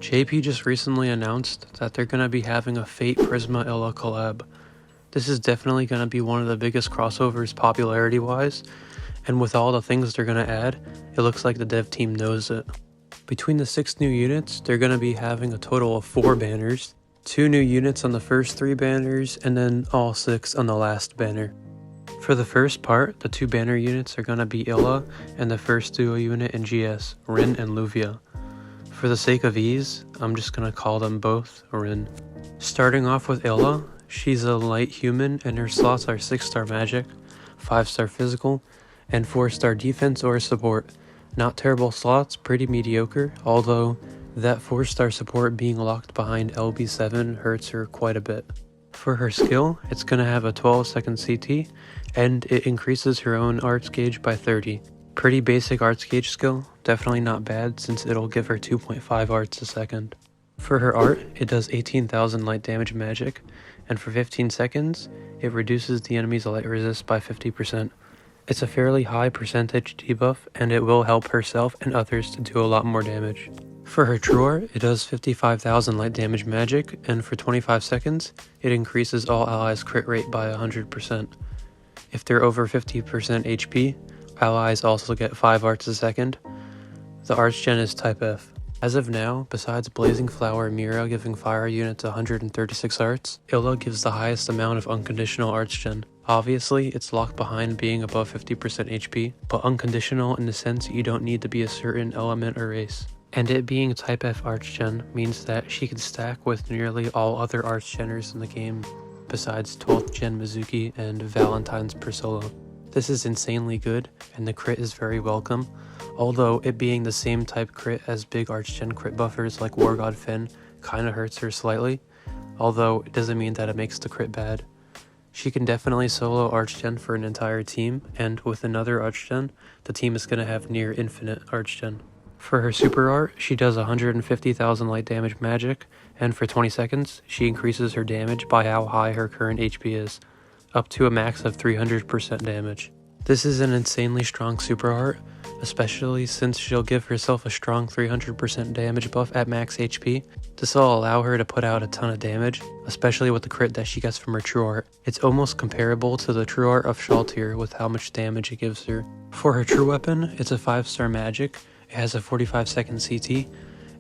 JP just recently announced that they're going to be having a Fate Prisma Illa collab. This is definitely going to be one of the biggest crossovers popularity wise, and with all the things they're going to add, it looks like the dev team knows it. Between the 6 new units, they're going to be having a total of 4 banners, 2 new units on the first 3 banners, and then all 6 on the last banner. For the first part, the 2 banner units are going to be Illa and the first duo unit in GS, Rin and Luvia. For the sake of ease, I'm just going to call them both Rin. Starting off with Illa, she's a light human and her slots are 6-star magic, 5-star physical, and 4-star defense or support. Not terrible slots, pretty mediocre, although that 4-star support being locked behind LB7 hurts her quite a bit. For her skill, it's going to have a 12-second CT, and it increases her own arts gauge by 30. Pretty basic arts gauge skill, definitely not bad since it'll give her 2.5 arts a second. For her art, it does 18,000 light damage magic, and for 15 seconds, it reduces the enemy's light resist by 50%. It's a fairly high percentage debuff, and it will help herself and others to do a lot more damage. For her true art, it does 55,000 light damage magic, and for 25 seconds, it increases all allies' crit rate by 100%. If they're over 50% HP, allies also get 5 arts a second. The arts gen is type F. As of now, besides Blazing Flower and Mira giving fire units 136 arts, Illa gives the highest amount of unconditional arts gen. Obviously, it's locked behind being above 50% HP, but unconditional in the sense you don't need to be a certain element or race. And it being type F arts gen means that she can stack with nearly all other arts geners in the game, besides 12th gen Mizuki and Valentine's per solo. This is insanely good, and the crit is very welcome, although it being the same type crit as big archgen crit buffers like War God Finn kinda hurts her slightly, although it doesn't mean that it makes the crit bad. She can definitely solo archgen for an entire team, and with another archgen, the team is going to have near infinite archgen. For her super art, she does 150,000 light damage magic, and for 20 seconds, she increases her damage by how high her current HP is, up to a max of 300% damage. This is an insanely strong super art, especially since she'll give herself a strong 300% damage buff at max HP. This will allow her to put out a ton of damage, especially with the crit that she gets from her true art. It's almost comparable to the true art of Shaltir with how much damage it gives her. For her true weapon, it's a 5-star magic, it has a 45-second CT,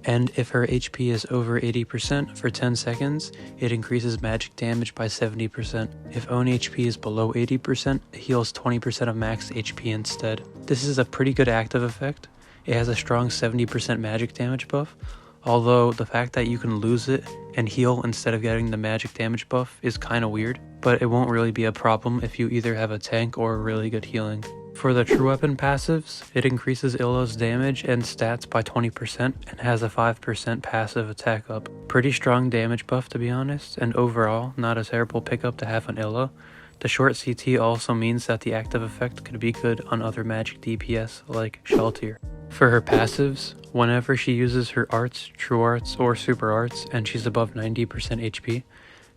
and if her HP is over 80% for 10 seconds, it increases magic damage by 70%. If own HP is below 80%, it heals 20% of max HP instead. This is a pretty good active effect. It has a strong 70% magic damage buff, although the fact that you can lose it and heal instead of getting the magic damage buff is kinda weird, but it won't really be a problem if you either have a tank or really good healing. For the true weapon passives, it increases Illa's damage and stats by 20% and has a 5% passive attack up. Pretty strong damage buff to be honest, and overall not a terrible pickup to have on Illa. The short CT also means that the active effect could be good on other magic DPS like Shaltir. For her passives, whenever she uses her arts, true arts, or super arts and she's above 90% HP,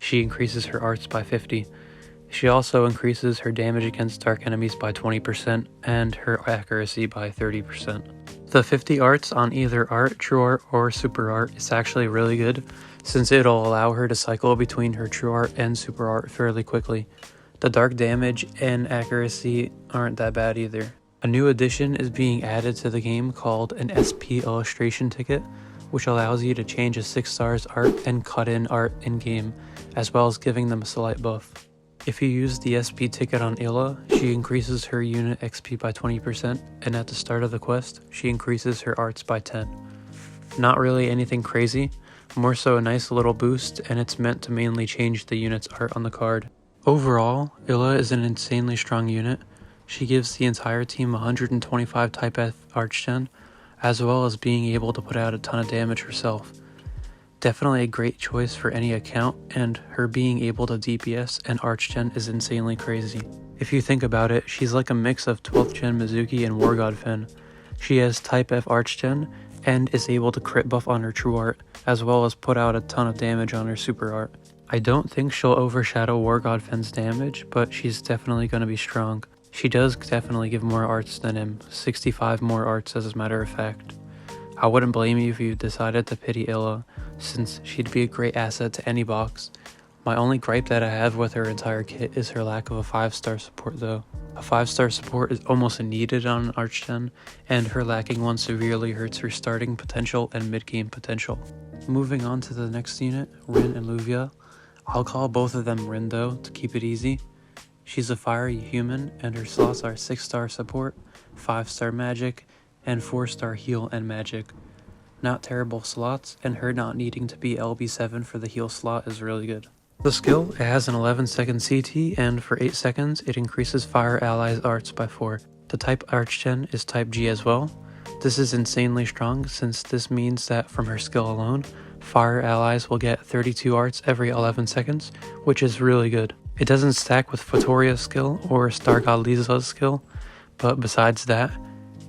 she increases her arts by 50. She also increases her damage against dark enemies by 20% and her accuracy by 30%. The 50 arts on either art, true art, or super art is actually really good since it'll allow her to cycle between her true art and super art fairly quickly. The dark damage and accuracy aren't that bad either. A new addition is being added to the game called an SP illustration ticket, which allows you to change a 6 stars art and cut in art in game, as well as giving them a slight buff. If you use the SP ticket on Illa, she increases her unit XP by 20%, and at the start of the quest, she increases her arts by 10. Not really anything crazy, more so a nice little boost, and it's meant to mainly change the unit's art on the card. Overall, Illa is an insanely strong unit. She gives the entire team 125 type F archgen, as well as being able to put out a ton of damage herself. Definitely a great choice for any account, and her being able to DPS and archgen is insanely crazy. If you think about it, she's like a mix of 12th gen Mizuki and War God Finn. She has type F archgen and is able to crit buff on her true art, as well as put out a ton of damage on her super art. I don't think she'll overshadow War God Finn's damage, but she's definitely going to be strong. She does definitely give more arts than him, 65 more arts as a matter of fact. I wouldn't blame you if you decided to pity Illa, since she'd be a great asset to any box. My only gripe that I have with her entire kit is her lack of a 5-star support though. A 5-star support is almost needed on an Archgen, and her lacking one severely hurts her starting potential and mid-game potential. Moving on to the next unit, Rin and Luvia. I'll call both of them Rin though, to keep it easy. She's a fiery human, and her slots are 6-star support, 5-star magic, and 4-star heal and magic. Not terrible slots, and her not needing to be LB7 for the heal slot is really good. The skill, it has an 11-second CT, and for 8 seconds it increases fire allies arts by 4. The type Archgen is type G as well. This is insanely strong, since this means that from her skill alone, fire allies will get 32 arts every 11 seconds, which is really good. It doesn't stack with Fatoria's skill or Star God Liza's skill, but besides that,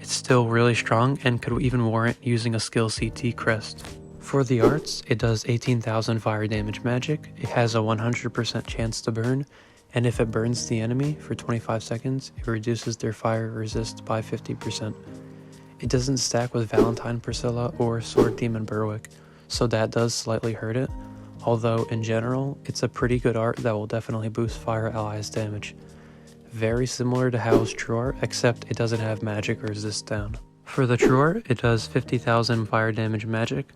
it's still really strong and could even warrant using a skill CT crest. For the arts, it does 18,000 fire damage magic, it has a 100% chance to burn, and if it burns the enemy for 25 seconds, it reduces their fire resist by 50%. It doesn't stack with Valentine Priscilla or Sword Demon Berwick, so that does slightly hurt it, although in general, it's a pretty good art that will definitely boost fire allies damage. Very similar to Hao's True Art, except it doesn't have magic resist down. For the True Art, it does 50,000 fire damage magic,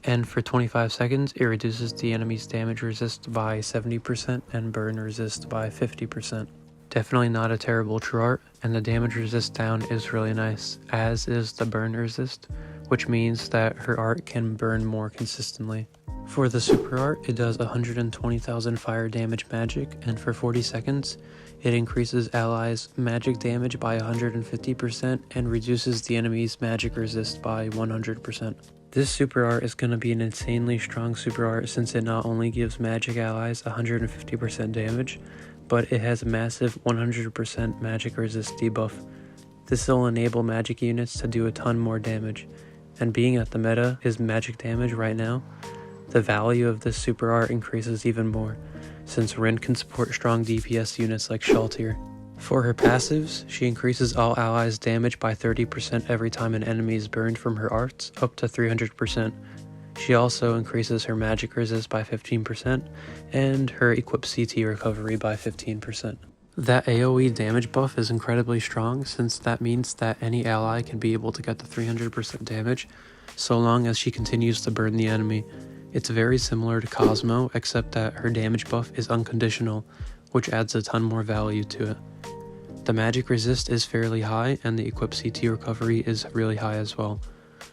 and for 25 seconds, it reduces the enemy's damage resist by 70% and burn resist by 50%. Definitely not a terrible True Art, and the damage resist down is really nice, as is the burn resist, which means that her art can burn more consistently. For the super art, it does 120,000 fire damage magic, and for 40 seconds, it increases allies' magic damage by 150% and reduces the enemy's magic resist by 100%. This super art is going to be an insanely strong super art since it not only gives magic allies 150% damage, but it has a massive 100% magic resist debuff. This will enable magic units to do a ton more damage, and being at the meta is magic damage right now, the value of this super art increases even more, since Rin can support strong DPS units like Shaltir. For her passives, she increases all allies' damage by 30% every time an enemy is burned from her arts, up to 300%. She also increases her magic resist by 15%, and her equip CT recovery by 15%. That AoE damage buff is incredibly strong, since that means that any ally can be able to get the 300% damage, so long as she continues to burn the enemy. It's very similar to Cosmo, except that her damage buff is unconditional, which adds a ton more value to it. The magic resist is fairly high, and the equip CT recovery is really high as well.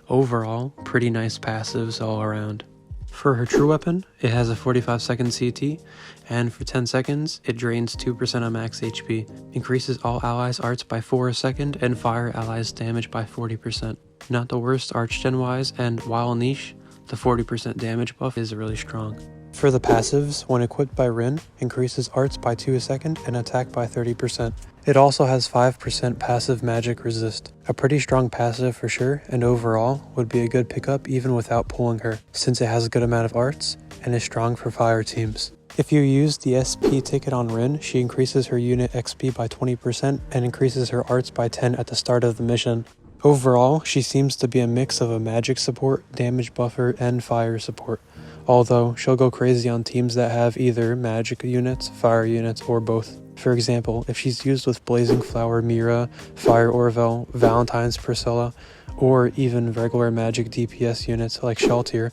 Overall, pretty nice passives all around. For her true weapon, it has a 45-second CT, and for 10 seconds, it drains 2% of max HP, increases all allies' arts by 4 a second, and fire allies' damage by 40%. Not the worst Archgen-wise, and while niche, the 40% damage buff is really strong. For the passives, when equipped by Rin, increases arts by 2 a second and attack by 30%. It also has 5% passive magic resist. A pretty strong passive for sure, and overall would be a good pickup even without pulling her, since it has a good amount of arts and is strong for fire teams. If you use the SP ticket on Rin, she increases her unit XP by 20% and increases her arts by 10 at the start of the mission. Overall, she seems to be a mix of a magic support, damage buffer, and fire support, although she'll go crazy on teams that have either magic units, fire units, or both. For example, if she's used with Blazing Flower Mira, Fire Orvel, Valentine's Priscilla, or even regular magic DPS units like Shaltir,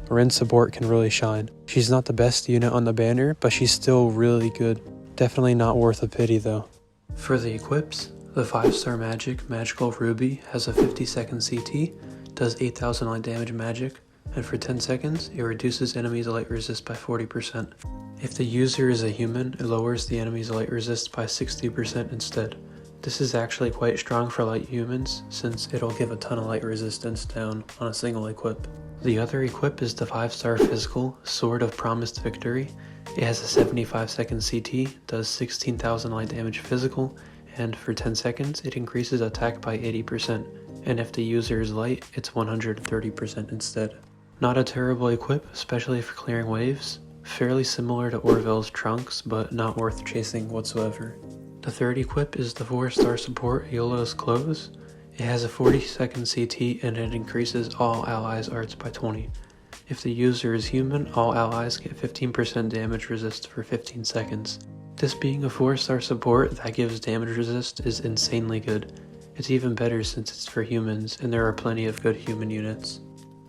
Rin support can really shine. She's not the best unit on the banner, but she's still really good. Definitely not worth a pity though. For the equips, the 5-star magic Magical Ruby has a 50-second CT, does 8,000 light damage magic, and for 10 seconds, it reduces enemies' light resist by 40%. If the user is a human, it lowers the enemy's light resist by 60% instead. This is actually quite strong for light humans, since it'll give a ton of light resistance down on a single equip. The other equip is the 5-star physical Sword of Promised Victory. It has a 75-second CT, does 16,000 light damage physical, and for 10 seconds, it increases attack by 80%, and if the user is light, it's 130% instead. Not a terrible equip, especially for clearing waves. Fairly similar to Orvel's Trunks, but not worth chasing whatsoever. The third equip is the 4-star support Yola's Clothes. It has a 40-second CT and it increases all allies' arts by 20. If the user is human, all allies get 15% damage resist for 15 seconds. This being a 4-star support that gives damage resist is insanely good. It's even better since it's for humans and there are plenty of good human units.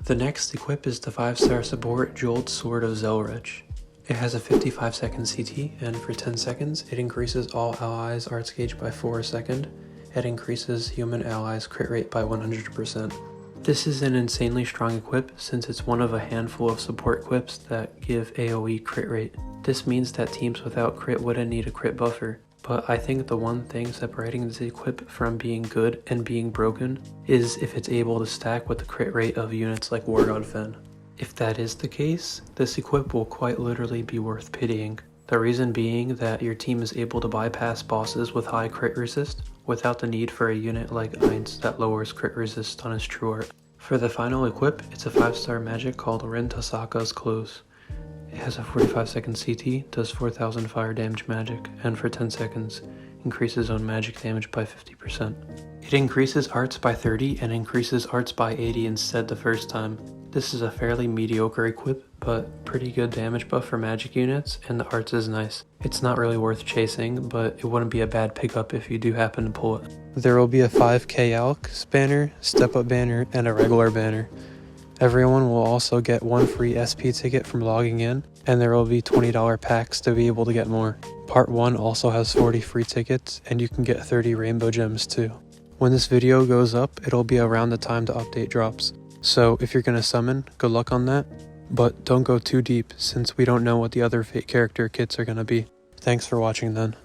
The next equip is the 5-star support Jeweled Sword of Zelrech. It has a 55-second CT and for 10 seconds it increases all allies' arts gauge by 4 a second. It increases human allies' crit rate by 100%. This is an insanely strong equip since it's one of a handful of support equips that give AoE crit rate. This means that teams without crit wouldn't need a crit buffer, but I think the one thing separating this equip from being good and being broken is if it's able to stack with the crit rate of units like War God Fen. If that is the case, this equip will quite literally be worth pitying. The reason being that your team is able to bypass bosses with high crit resist without the need for a unit like Ainz that lowers crit resist on his true art. For the final equip, it's a 5-star magic called Rin Tasaka's Close. It has a 45-second CT, does 4000 fire damage magic, and for 10 seconds, increases own magic damage by 50%. It increases arts by 30 and increases arts by 80 instead the first time. This is a fairly mediocre equip, but pretty good damage buff for magic units, and the arts is nice. It's not really worth chasing, but it wouldn't be a bad pickup if you do happen to pull it. There will be a 5k Alks banner, step up banner, and a regular banner. Everyone will also get one free SP ticket from logging in, and there will be $20 packs to be able to get more. Part 1 also has 40 free tickets, and you can get 30 rainbow gems too. When this video goes up, it'll be around the time the update drops. So if you're gonna summon, good luck on that, but don't go too deep since we don't know what the other Fate character kits are gonna be. Thanks for watching then.